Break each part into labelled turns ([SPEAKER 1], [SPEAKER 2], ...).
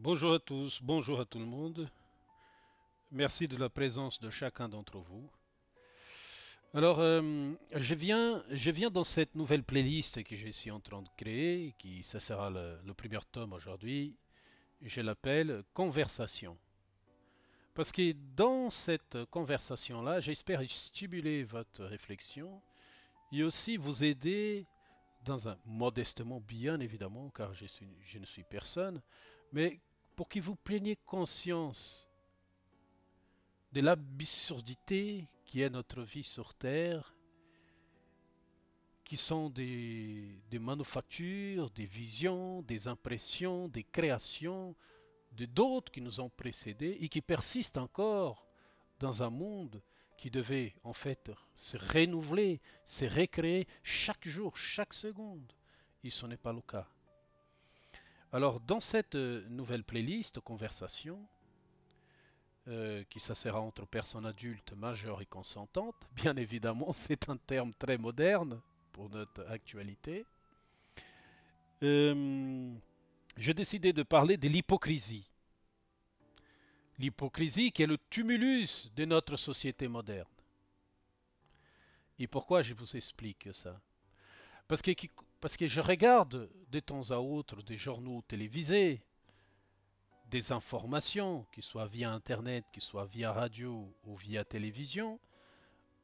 [SPEAKER 1] Bonjour à tous, bonjour à tout le monde. Merci de la présence de chacun d'entre vous. Alors, je viens dans cette nouvelle playlist que je suis en train de créer, ça sera le premier tome aujourd'hui. Je l'appelle Conversation. Parce que dans cette conversation-là, j'espère stimuler votre réflexion et aussi vous aider dans un modestement bien évidemment, car je ne suis personne, mais pour que vous preniez conscience de l'absurdité qui est notre vie sur Terre, qui sont des manufactures, des visions, des impressions, des créations de d'autres qui nous ont précédés et qui persistent encore dans un monde qui devait en fait se renouveler, se recréer chaque jour, chaque seconde. Et ce n'est pas le cas. Alors dans cette nouvelle playlist conversation, qui ça sera entre personnes adultes, majeures et consentantes. Bien évidemment, c'est un terme très moderne pour notre actualité. Euh, j'ai décidé de parler de l'hypocrisie. L'hypocrisie qui est le tumulus de notre société moderne. Et pourquoi je vous explique ça? Parce que, parce que je regarde de temps à autre des journaux télévisés, des informations, qui soient via Internet, qui soient via radio ou via télévision,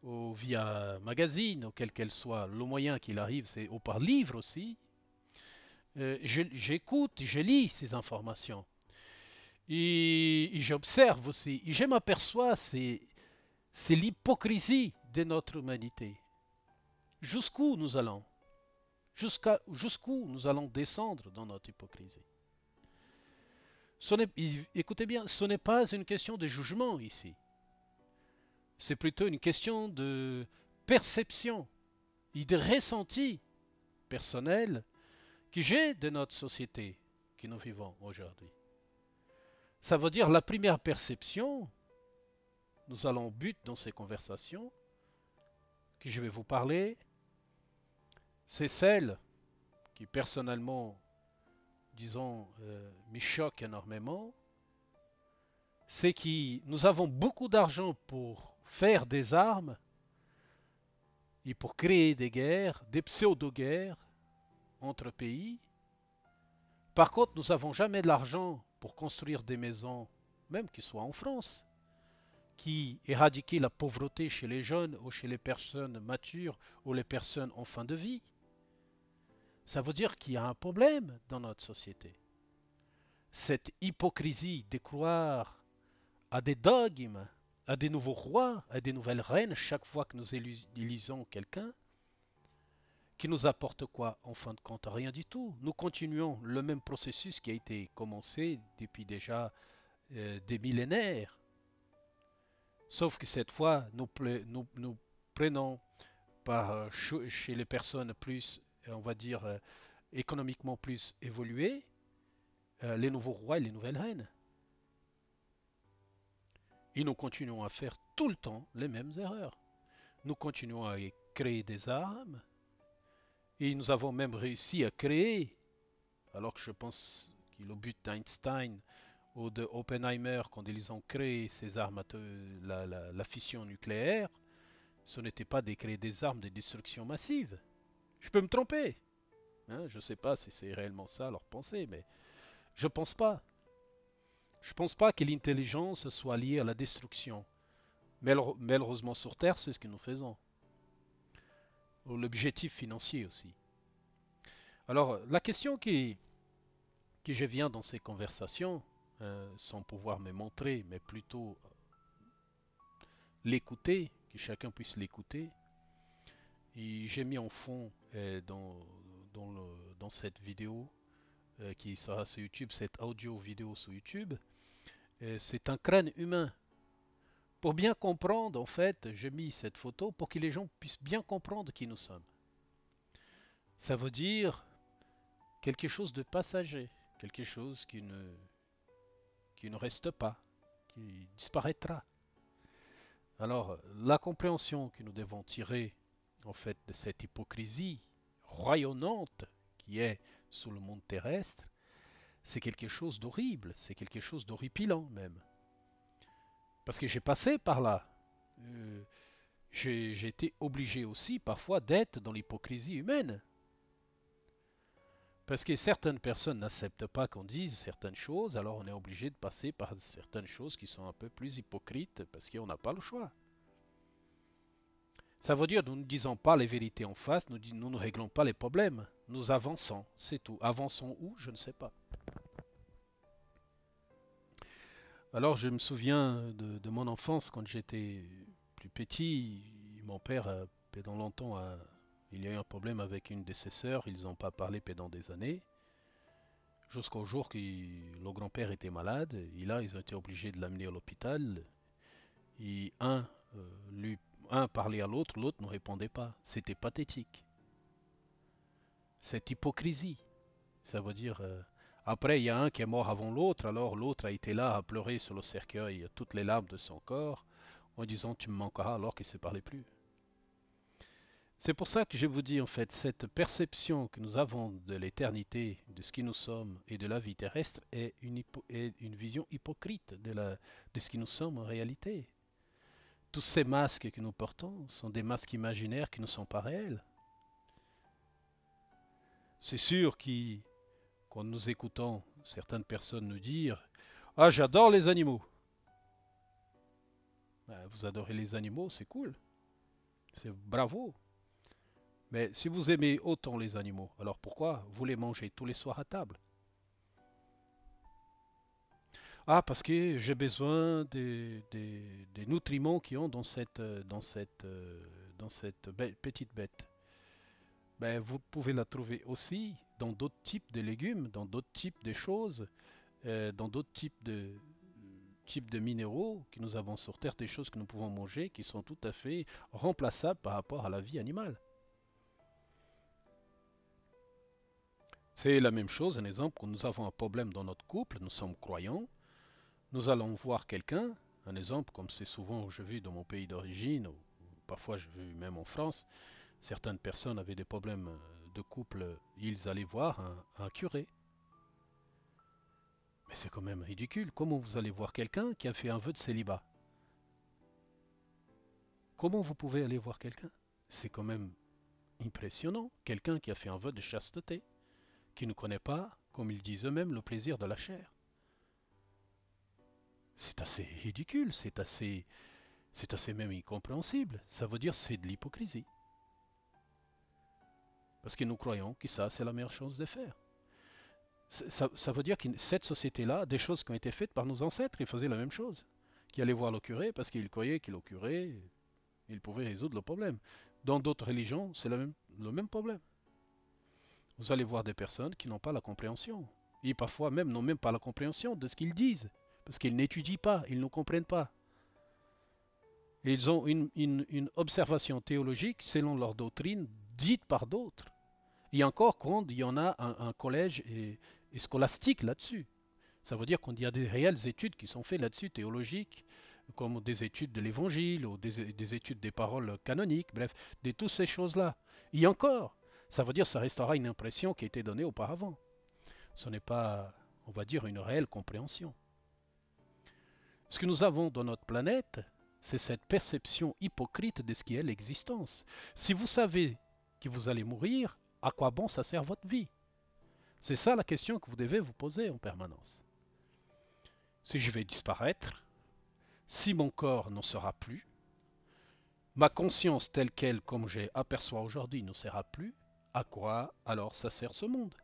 [SPEAKER 1] ou via magazine, ou quel qu'elle soit le moyen qu'il arrive, c'est ou par livre aussi. J'écoute, je lis ces informations et j'observe aussi. Et je m'aperçois, c'est l'hypocrisie de notre humanité. Jusqu'où nous allons? Jusqu'où nous allons descendre dans notre hypocrisie? Écoutez bien, ce n'est pas une question de jugement ici. C'est plutôt une question de perception et de ressenti personnel que j'ai de notre société que nous vivons aujourd'hui. Ça veut dire la première perception, nous allons au but dans ces conversations que je vais vous parler, c'est celle qui personnellement, disons, me choque énormément, c'est que nous avons beaucoup d'argent pour faire des armes et pour créer des guerres, des pseudo-guerres entre pays. Par contre, nous n'avons jamais de l'argent pour construire des maisons, même qu'ils soient en France, qui éradiquent la pauvreté chez les jeunes ou chez les personnes matures ou les personnes en fin de vie. Ça veut dire qu'il y a un problème dans notre société. Cette hypocrisie de croire à des dogmes, à des nouveaux rois, à des nouvelles reines chaque fois que nous élisons quelqu'un, qui nous apporte quoi? En fin de compte, rien du tout. Nous continuons le même processus qui a été commencé depuis déjà des millénaires. Sauf que cette fois, nous prenons par, chez les personnes plus, on va dire, économiquement plus évoluées, les nouveaux rois et les nouvelles reines. Et nous continuons à faire tout le temps les mêmes erreurs. Nous continuons à créer des armes, et nous avons même réussi à créer, alors que je pense que le but d'Einstein ou de Oppenheimer, quand ils ont créé ces armes, la fission nucléaire, ce n'était pas de créer des armes de destruction massive. Je peux me tromper. Hein, je ne sais pas si c'est réellement ça leur pensée, mais je ne pense pas. Je ne pense pas que l'intelligence soit liée à la destruction. Malheureusement sur Terre, c'est ce que nous faisons. L'objectif financier aussi. Alors, la question qui je viens dans ces conversations, sans pouvoir me montrer, mais plutôt l'écouter, que chacun puisse l'écouter, et j'ai mis en fond dans cette vidéo qui sera sur YouTube, cette audio vidéo sur YouTube, c'est un crâne humain. Pour bien comprendre, en fait, j'ai mis cette photo pour que les gens puissent bien comprendre qui nous sommes. Ça veut dire quelque chose de passager, quelque chose qui ne reste pas, qui disparaîtra. Alors, la compréhension que nous devons tirer, en fait, de cette hypocrisie rayonnante qui est sous le monde terrestre, c'est quelque chose d'horrible, c'est quelque chose d'horripilant même. Parce que j'ai passé par là. Euh, j'ai été obligé aussi parfois d'être dans l'hypocrisie humaine. Parce que certaines personnes n'acceptent pas qu'on dise certaines choses, alors on est obligé de passer par certaines choses qui sont un peu plus hypocrites parce qu'on n'a pas le choix. Ça veut dire que nous ne disons pas les vérités en face, nous ne réglons pas les problèmes. Nous avançons, c'est tout. Avançons où? Je ne sais pas. Alors je me souviens de mon enfance quand j'étais plus petit. Mon père, pendant longtemps, il y a eu un problème avec une de ses sœurs. Ils n'ont pas parlé pendant des années. Jusqu'au jour que le grand-père était malade. Et là, ils ont été obligés de l'amener à l'hôpital. Et lui, un parlait à l'autre, l'autre ne répondait pas. C'était pathétique. Cette hypocrisie. Ça veut dire, après, il y a un qui est mort avant l'autre, alors l'autre a été là à pleurer sur le cercueil toutes les larmes de son corps, en disant tu me manqueras alors qu'il ne se parlait plus. C'est pour ça que je vous dis en fait, cette perception que nous avons de l'éternité, de ce qui nous sommes et de la vie terrestre est une vision hypocrite de ce qui nous sommes en réalité. Tous ces masques que nous portons sont des masques imaginaires qui ne sont pas réels. C'est sûr qu'en nous écoutant certaines personnes nous dire ah, j'adore les animaux. Ben, vous adorez les animaux, c'est cool. C'est bravo. Mais si vous aimez autant les animaux, alors pourquoi vous les mangez tous les soirs à table? Ah, parce que j'ai besoin des nutriments qu'ils ont dans cette petite bête. Ben, vous pouvez la trouver aussi dans d'autres types de légumes, dans d'autres types de choses, dans d'autres types de minéraux que nous avons sur Terre, des choses que nous pouvons manger qui sont tout à fait remplaçables par rapport à la vie animale. C'est la même chose, un exemple, quand nous avons un problème dans notre couple, nous sommes croyants, nous allons voir quelqu'un, un exemple comme c'est souvent je vis dans mon pays d'origine, ou parfois je vis même en France, certaines personnes avaient des problèmes de couple, ils allaient voir un curé. Mais c'est quand même ridicule, comment vous allez voir quelqu'un qui a fait un vœu de célibat? Comment vous pouvez aller voir quelqu'un? C'est quand même impressionnant, quelqu'un qui a fait un vœu de chasteté, qui ne connaît pas, comme ils disent eux-mêmes, le plaisir de la chair. C'est assez ridicule, c'est assez même incompréhensible. Ça veut dire c'est de l'hypocrisie. Parce que nous croyons que ça, c'est la meilleure chose de faire. Ça veut dire que cette société-là, des choses qui ont été faites par nos ancêtres, ils faisaient la même chose. Qui allaient voir le curé parce qu'ils croyaient que le curé, il pouvait résoudre le problème. Dans d'autres religions, c'est le même problème. Vous allez voir des personnes qui n'ont pas la compréhension. Et parfois même n'ont même pas la compréhension de ce qu'ils disent. Parce qu'ils n'étudient pas, ils ne comprennent pas. Et ils ont une observation théologique selon leur doctrine dite par d'autres. Et encore quand il y en a un collège et scolastique là-dessus. Ça veut dire qu'il y a des réelles études qui sont faites là-dessus, théologiques, comme des études de l'évangile ou des études des paroles canoniques, bref, de toutes ces choses-là. Et encore, ça veut dire que ça restera une impression qui a été donnée auparavant. Ce n'est pas, on va dire, une réelle compréhension. Ce que nous avons dans notre planète, c'est cette perception hypocrite de ce qui est l'existence. Si vous savez que vous allez mourir, à quoi bon ça sert votre vie? C'est ça la question que vous devez vous poser en permanence. Si je vais disparaître, si mon corps n'en sera plus, ma conscience telle qu'elle, comme j'ai aperçois aujourd'hui, ne sera plus, à quoi alors ça sert ce monde?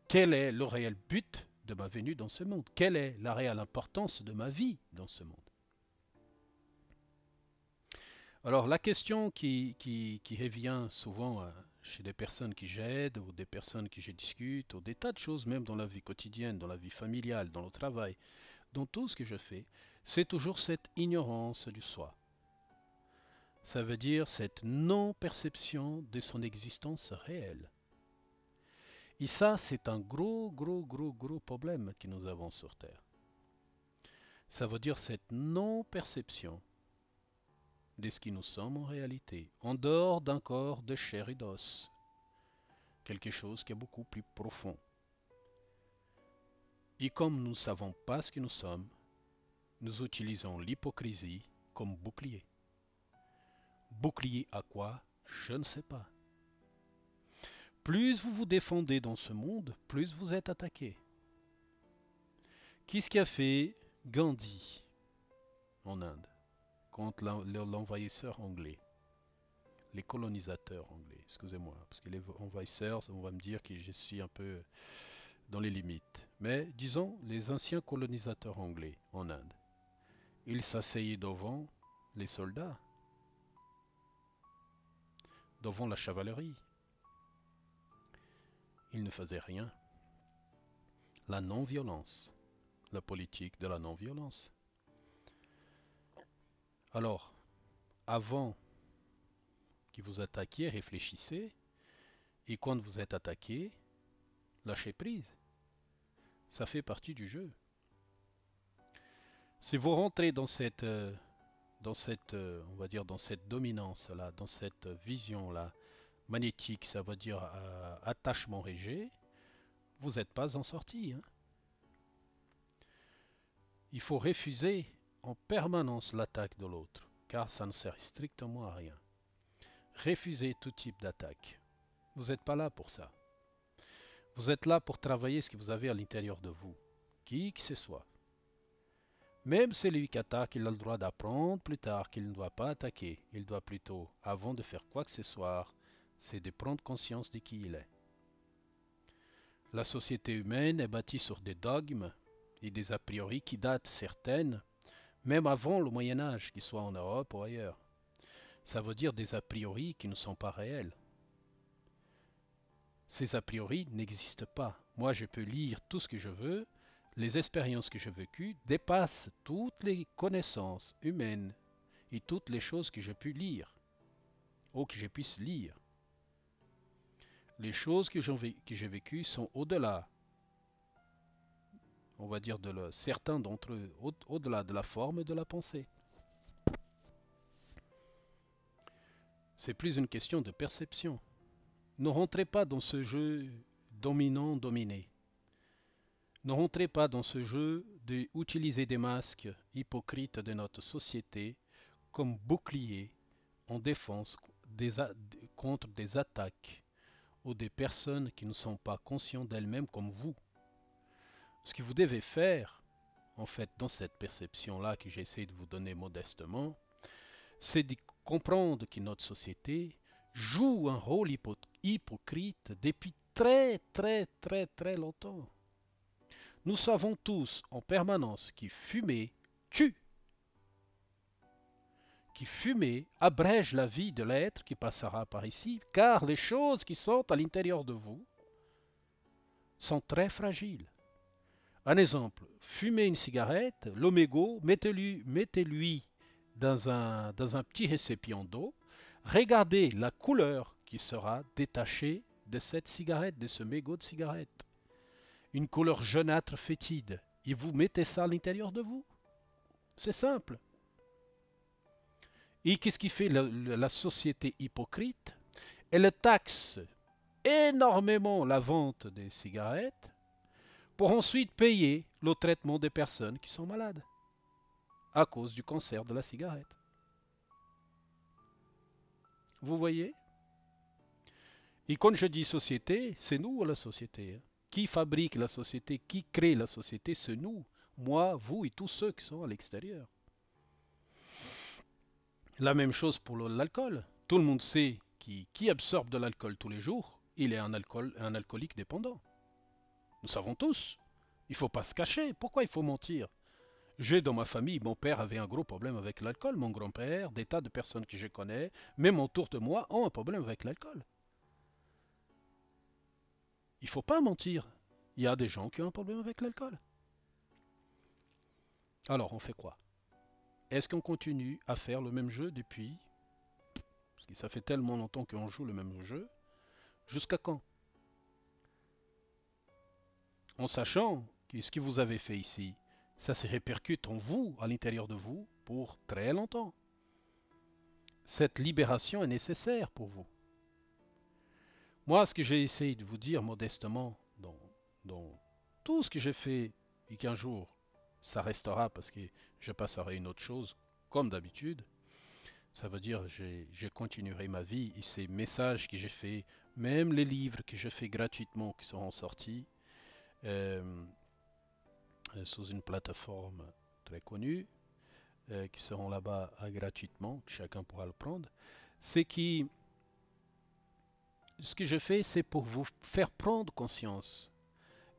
[SPEAKER 1] Quel est le réel but de ma venue dans ce monde? Quelle est la réelle importance de ma vie dans ce monde? Alors la question qui revient souvent chez des personnes qui j'aide ou des personnes qui je discute ou des tas de choses même dans la vie quotidienne, dans la vie familiale, dans le travail, dans tout ce que je fais, c'est toujours cette ignorance du soi. Ça veut dire cette non-perception de son existence réelle. Et ça, c'est un gros, gros, gros, gros problème que nous avons sur Terre. Ça veut dire cette non-perception de ce qui nous sommes en réalité, en dehors d'un corps de chair et d'os. Quelque chose qui est beaucoup plus profond. Et comme nous ne savons pas ce que nous sommes, nous utilisons l'hypocrisie comme bouclier. Bouclier à quoi? Je ne sais pas. Plus vous vous défendez dans ce monde, plus vous êtes attaqué. Qu'est-ce qu'a fait Gandhi en Inde contre l'envahisseur anglais? Les colonisateurs anglais, excusez-moi, parce que les envahisseurs, on va me dire que je suis un peu dans les limites. Mais disons, les anciens colonisateurs anglais en Inde, ils s'asseyaient devant les soldats, devant la chevalerie. Ils ne faisaient rien. La non-violence, la politique de la non-violence. Alors, avant que vous attaquiez, réfléchissez, et quand vous êtes attaqué, lâchez prise. Ça fait partie du jeu. Si vous rentrez dans cette, on va dire, dans cette dominance-là, dans cette vision-là, magnétique, ça veut dire attachement rejet, vous n'êtes pas en sortie. Hein. Il faut refuser en permanence l'attaque de l'autre, car ça ne sert strictement à rien. Refusez tout type d'attaque. Vous n'êtes pas là pour ça. Vous êtes là pour travailler ce que vous avez à l'intérieur de vous, qui que ce soit. Même celui qui attaque, il a le droit d'apprendre plus tard qu'il ne doit pas attaquer. Il doit plutôt, avant de faire quoi que ce soit, c'est de prendre conscience de qui il est. La société humaine est bâtie sur des dogmes et des a priori qui datent certaines, même avant le Moyen-Âge, qu'ils soient en Europe ou ailleurs. Ça veut dire des a priori qui ne sont pas réels. Ces a priori n'existent pas. Moi, je peux lire tout ce que je veux. Les expériences que j'ai vécues dépassent toutes les connaissances humaines et toutes les choses que j'ai pu lire ou que je puisse lire. Les choses que j'ai vécues sont au-delà, on va dire, certains d'entre eux, au-delà de la forme et de la pensée. C'est plus une question de perception. Ne rentrez pas dans ce jeu dominant-dominé. Ne rentrez pas dans ce jeu d'utiliser des masques hypocrites de notre société comme bouclier en défense contre des attaques ou des personnes qui ne sont pas conscientes d'elles-mêmes comme vous. Ce que vous devez faire, en fait, dans cette perception-là que j'essaie de vous donner modestement, c'est de comprendre que notre société joue un rôle hypocrite depuis très longtemps. Nous savons tous en permanence que fumer tue, que fumer abrège la vie de l'être qui passera par ici, car les choses qui sont à l'intérieur de vous sont très fragiles. Un exemple, fumez une cigarette, l'omégo, mettez-lui dans un petit récipient d'eau, regardez la couleur qui sera détachée de cette cigarette, de ce mégot de cigarette. Une couleur jaunâtre fétide, et vous mettez ça à l'intérieur de vous. C'est simple. Et qu'est-ce qui fait la société hypocrite? Elle taxe énormément la vente des cigarettes pour ensuite payer le traitement des personnes qui sont malades à cause du cancer de la cigarette. Vous voyez? Et quand je dis société, c'est nous la société. Qui fabrique la société, qui crée la société, c'est nous. Moi, vous et tous ceux qui sont à l'extérieur. La même chose pour l'alcool. Tout le monde sait qui absorbe de l'alcool tous les jours, il est un alcoolique dépendant. Nous savons tous. Il ne faut pas se cacher. Pourquoi il faut mentir? J'ai dans ma famille, mon père avait un gros problème avec l'alcool, mon grand-père, des tas de personnes que je connais, même autour de moi, ont un problème avec l'alcool. Il ne faut pas mentir. Il y a des gens qui ont un problème avec l'alcool. Alors, on fait quoi? Est-ce qu'on continue à faire le même jeu depuis? Parce que ça fait tellement longtemps qu'on joue le même jeu. Jusqu'à quand? En sachant que ce que vous avez fait ici, ça se répercute en vous, à l'intérieur de vous, pour très longtemps. Cette libération est nécessaire pour vous. Moi, ce que j'ai essayé de vous dire modestement dans tout ce que j'ai fait et qu'un jour ça restera parce que je passerai à une autre chose, comme d'habitude, ça veut dire je continuerai ma vie et ces messages que j'ai faits, même les livres que je fais gratuitement qui seront sortis euh, sous une plateforme très connue, qui seront là-bas gratuitement, que chacun pourra le prendre, c'est que ce que je fais, c'est pour vous faire prendre conscience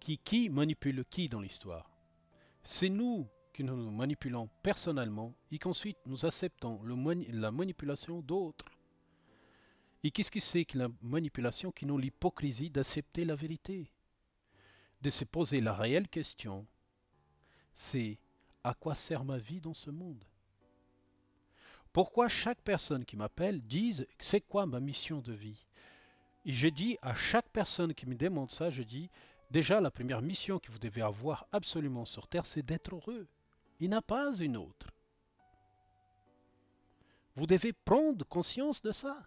[SPEAKER 1] qui manipule qui dans l'histoire. C'est nous qui nous manipulons personnellement et qu'ensuite nous acceptons la manipulation d'autres. Et qu'est-ce que c'est que la manipulation qui nous l'hypocrisie d'accepter la vérité, de se poser la réelle question, c'est à quoi sert ma vie dans ce monde? Pourquoi chaque personne qui m'appelle dise c'est quoi ma mission de vie? Et je dis à chaque personne qui me demande ça, je dis déjà la première mission que vous devez avoir absolument sur Terre, c'est d'être heureux. Il n'y en a pas une autre. Vous devez prendre conscience de ça.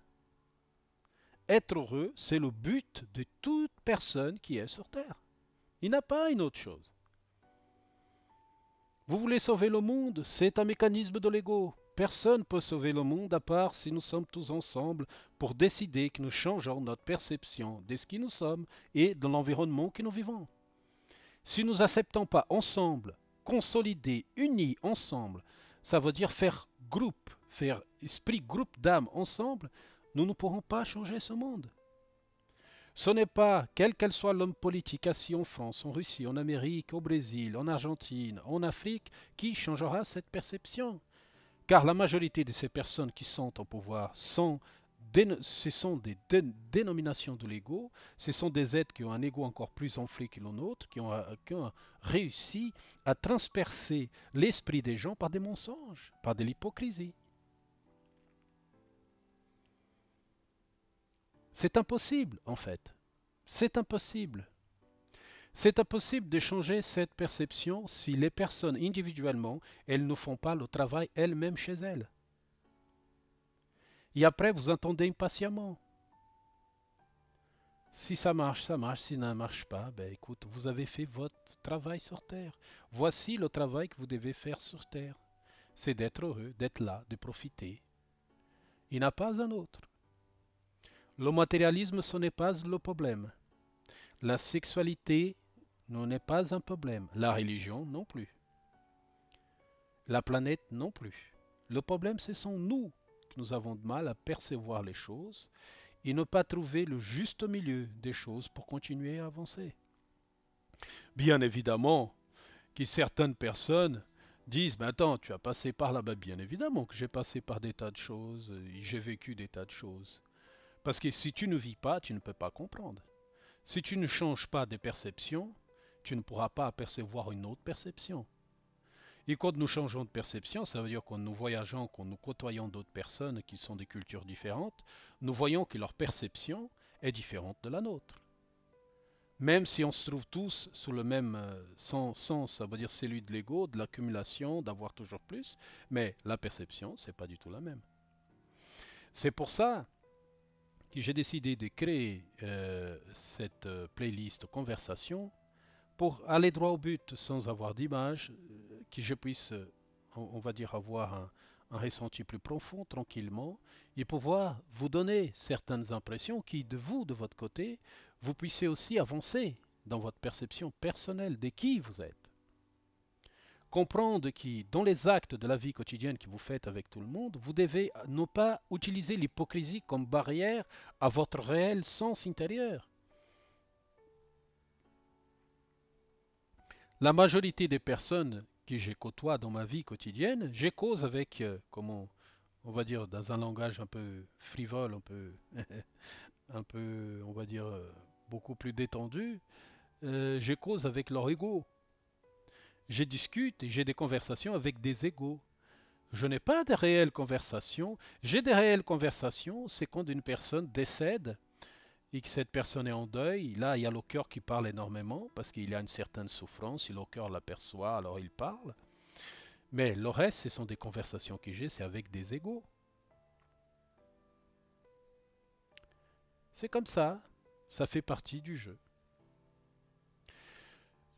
[SPEAKER 1] Être heureux, c'est le but de toute personne qui est sur Terre. Il n'y a pas une autre chose. Vous voulez sauver le monde, c'est un mécanisme de l'ego. Personne ne peut sauver le monde à part si nous sommes tous ensemble pour décider que nous changeons notre perception de ce qui nous sommes et de l'environnement que nous vivons. Si nous n'acceptons pas ensemble, consolider, unis ensemble, ça veut dire faire groupe, faire esprit groupe d'âme ensemble, nous ne pourrons pas changer ce monde. Ce n'est pas, quel qu'elle soit l'homme politique assis en France, en Russie, en Amérique, au Brésil, en Argentine, en Afrique, qui changera cette perception. Car la majorité de ces personnes qui sont au pouvoir ce sont des dénominations de l'ego, ce sont des êtres qui ont un ego encore plus enflé que le nôtre, qui ont réussi à transpercer l'esprit des gens par des mensonges, par de l'hypocrisie. C'est impossible, en fait. C'est impossible. C'est impossible de changer cette perception si les personnes individuellement, elles ne font pas le travail elles-mêmes chez elles. Et après, vous entendez impatiemment. Si ça marche, ça marche. Si ça ne marche pas, ben écoute, vous avez fait votre travail sur Terre. Voici le travail que vous devez faire sur Terre. C'est d'être heureux, d'être là, de profiter. Il n'y en a pas un autre. Le matérialisme, ce n'est pas le problème. La sexualité n'est pas un problème. La religion non plus. La planète non plus. Le problème, ce sont nous que nous avons de mal à percevoir les choses et ne pas trouver le juste milieu des choses pour continuer à avancer. Bien évidemment que certaines personnes disent « Mais attends, tu as passé par là-bas. » Bien évidemment que j'ai passé par des tas de choses, j'ai vécu des tas de choses. Parce que si tu ne vis pas, tu ne peux pas comprendre. Si tu ne changes pas de perception, tu ne pourras pas apercevoir une autre perception. Et quand nous changeons de perception, ça veut dire quand nous voyageons, quand nous côtoyons d'autres personnes qui sont des cultures différentes, nous voyons que leur perception est différente de la nôtre. Même si on se trouve tous sous le même sens, ça veut dire celui de l'ego, de l'accumulation, d'avoir toujours plus, mais la perception, c'est pas du tout la même. C'est pour ça que j'ai décidé de créer cette playlist conversation pour aller droit au but sans avoir d'image, que je puisse, on va dire, avoir un ressenti plus profond, tranquillement, et pouvoir vous donner certaines impressions qui, de vous, de votre côté, vous puissiez aussi avancer dans votre perception personnelle de qui vous êtes. Comprendre que dans les actes de la vie quotidienne que vous faites avec tout le monde, vous devez ne pas utiliser l'hypocrisie comme barrière à votre réel sens intérieur. La majorité des personnes que je côtoie dans ma vie quotidienne, je cause avec, comment on va dire, dans un langage un peu frivole, un peu, on va dire, beaucoup plus détendu, je cause avec leur ego. Je discute et j'ai des conversations avec des égos. Je n'ai pas de réelles conversations. J'ai des réelles conversations, c'est quand une personne décède et que cette personne est en deuil. Là, il y a le cœur qui parle énormément parce qu'il y a une certaine souffrance et le cœur l'aperçoit, alors il parle. Mais le reste, ce sont des conversations que j'ai, c'est avec des égos. C'est comme ça fait partie du jeu.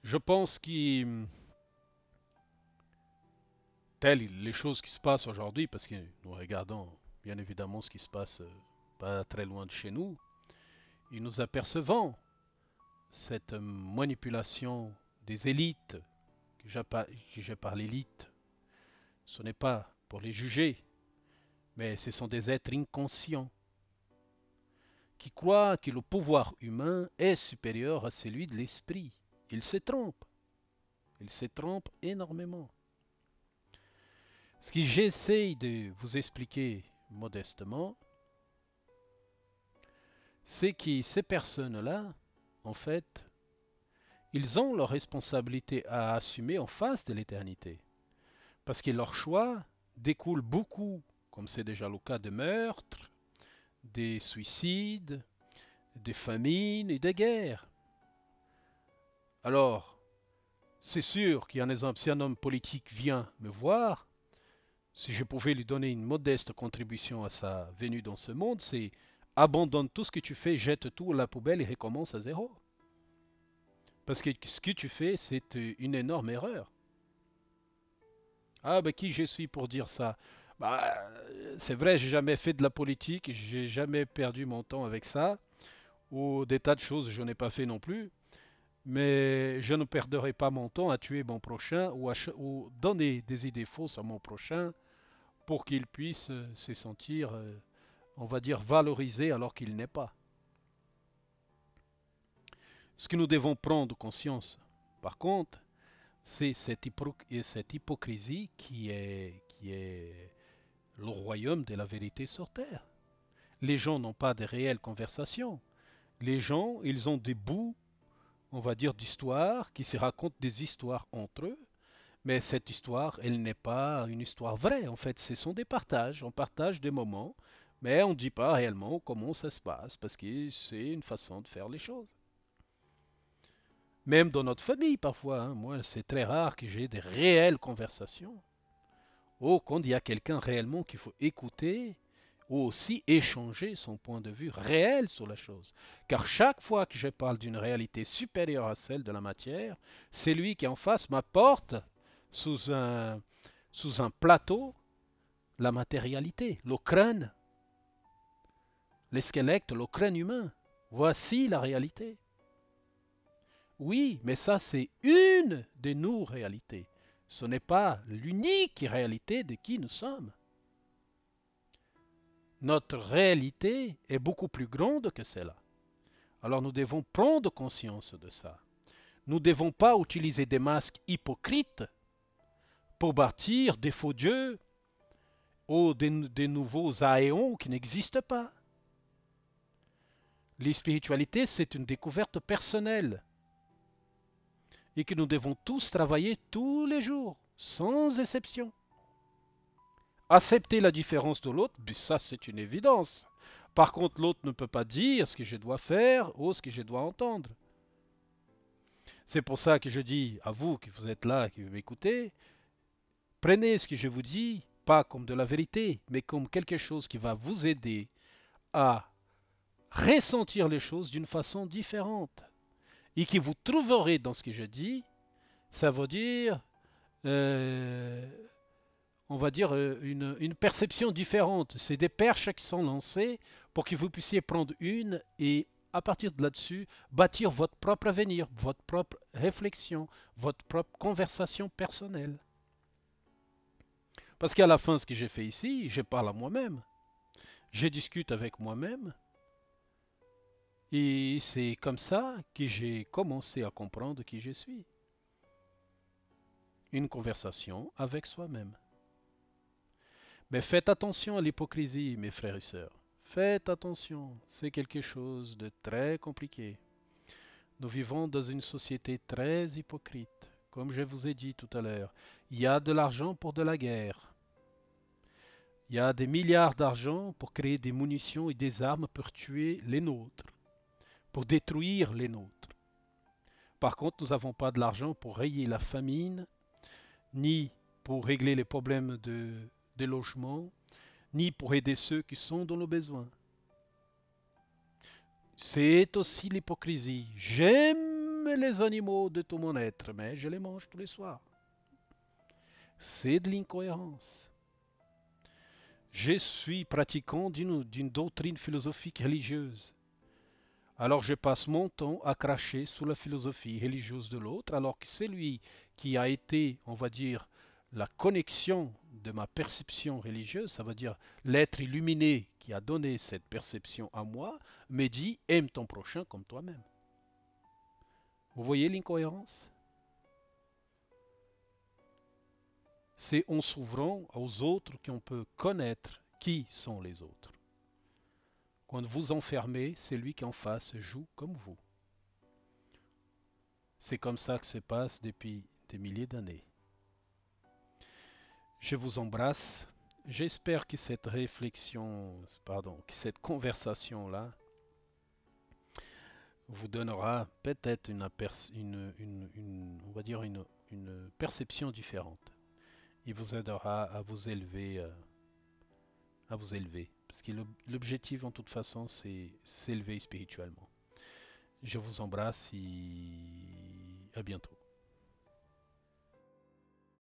[SPEAKER 1] Je pense que telles les choses qui se passent aujourd'hui, parce que nous regardons bien évidemment ce qui se passe pas très loin de chez nous, et nous apercevons cette manipulation des élites, que j'ai par l'élite. Ce n'est pas pour les juger, mais ce sont des êtres inconscients qui croient que le pouvoir humain est supérieur à celui de l'esprit. Ils se trompent. Ils se trompent énormément. Ce que j'essaye de vous expliquer modestement, c'est que ces personnes-là, en fait, ils ont leur responsabilité à assumer en face de l'éternité. Parce que leurs choix découlent beaucoup, comme c'est déjà le cas, de meurtres, des suicides, des famines et des guerres. Alors, c'est sûr qu'il y a un exemple, si un homme politique vient me voir, si je pouvais lui donner une modeste contribution à sa venue dans ce monde, c'est abandonne tout ce que tu fais, jette tout à la poubelle et recommence à zéro. Parce que ce que tu fais, c'est une énorme erreur. Ah, ben qui je suis pour dire ça? Bah, c'est vrai, j'ai jamais fait de la politique, j'ai jamais perdu mon temps avec ça, ou des tas de choses je n'ai pas fait non plus, mais je ne perdrai pas mon temps à tuer mon prochain ou donner des idées fausses à mon prochain pour qu'il puisse se sentir, on va dire, valorisé alors qu'il n'est pas. Ce que nous devons prendre conscience, par contre, c'est cette hypocrisie qui est le royaume de la vérité sur terre. Les gens n'ont pas de réelles conversations. Les gens, ils ont des bouts, on va dire, d'histoire, qui se racontent des histoires entre eux, mais cette histoire, elle n'est pas une histoire vraie. En fait, ce sont des partages. On partage des moments, mais on ne dit pas réellement comment ça se passe, parce que c'est une façon de faire les choses. Même dans notre famille, parfois, hein, moi, c'est très rare que j'ai des réelles conversations. Ou quand il y a quelqu'un réellement qu'il faut écouter, ou aussi échanger son point de vue réel sur la chose. Car chaque fois que je parle d'une réalité supérieure à celle de la matière, c'est lui qui en face m'apporte sous un, sous un plateau la matérialité, le crâne, les squelettes, le crâne humain. Voici la réalité. Oui, mais ça c'est une de nos réalités. Ce n'est pas l'unique réalité de qui nous sommes. Notre réalité est beaucoup plus grande que cela. Alors nous devons prendre conscience de ça. Nous ne devons pas utiliser des masques hypocrites pour bâtir des faux dieux ou des nouveaux aéons qui n'existent pas. La spiritualité, c'est une découverte personnelle et que nous devons tous travailler tous les jours, sans exception. Accepter la différence de l'autre, ça c'est une évidence. Par contre, l'autre ne peut pas dire ce que je dois faire ou ce que je dois entendre. C'est pour ça que je dis à vous qui vous êtes là, qui m'écoutez, prenez ce que je vous dis, pas comme de la vérité, mais comme quelque chose qui va vous aider à ressentir les choses d'une façon différente. Et que vous trouverez dans ce que je dis, ça veut dire, euh, on va dire, une perception différente. C'est des perches qui sont lancées pour que vous puissiez prendre une et à partir de là-dessus, bâtir votre propre avenir, votre propre réflexion, votre propre conversation personnelle. Parce qu'à la fin, ce que j'ai fait ici, je parle à moi-même. Je discute avec moi-même. Et c'est comme ça que j'ai commencé à comprendre qui je suis. Une conversation avec soi-même. Mais faites attention à l'hypocrisie, mes frères et sœurs. Faites attention, c'est quelque chose de très compliqué. Nous vivons dans une société très hypocrite. Comme je vous ai dit tout à l'heure, il y a de l'argent pour de la guerre. Il y a des milliards d'argent pour créer des munitions et des armes pour tuer les nôtres, pour détruire les nôtres. Par contre, nous n'avons pas de l'argent pour rayer la famine, ni pour régler les problèmes de logement, ni pour aider ceux qui sont dans le besoin. C'est aussi l'hypocrisie. J'aime j'aime les animaux de tout mon être, mais je les mange tous les soirs. C'est de l'incohérence. Je suis pratiquant d'une doctrine philosophique religieuse. Alors je passe mon temps à cracher sous la philosophie religieuse de l'autre, alors que c'est lui qui a été, on va dire, la connexion de ma perception religieuse, ça veut dire l'être illuminé qui a donné cette perception à moi, me dit aime ton prochain comme toi-même. Vous voyez l'incohérence? C'est en s'ouvrant aux autres qu'on peut connaître qui sont les autres. Quand vous enfermez, c'est lui qui en face joue comme vous. C'est comme ça que se passe depuis des milliers d'années. Je vous embrasse. J'espère que cette réflexion, pardon, que cette conversation-là vous donnera peut-être on va dire une perception différente. Il vous aidera à vous élever, Parce que l'objectif, en toute façon, c'est s'élever spirituellement. Je vous embrasse et à bientôt.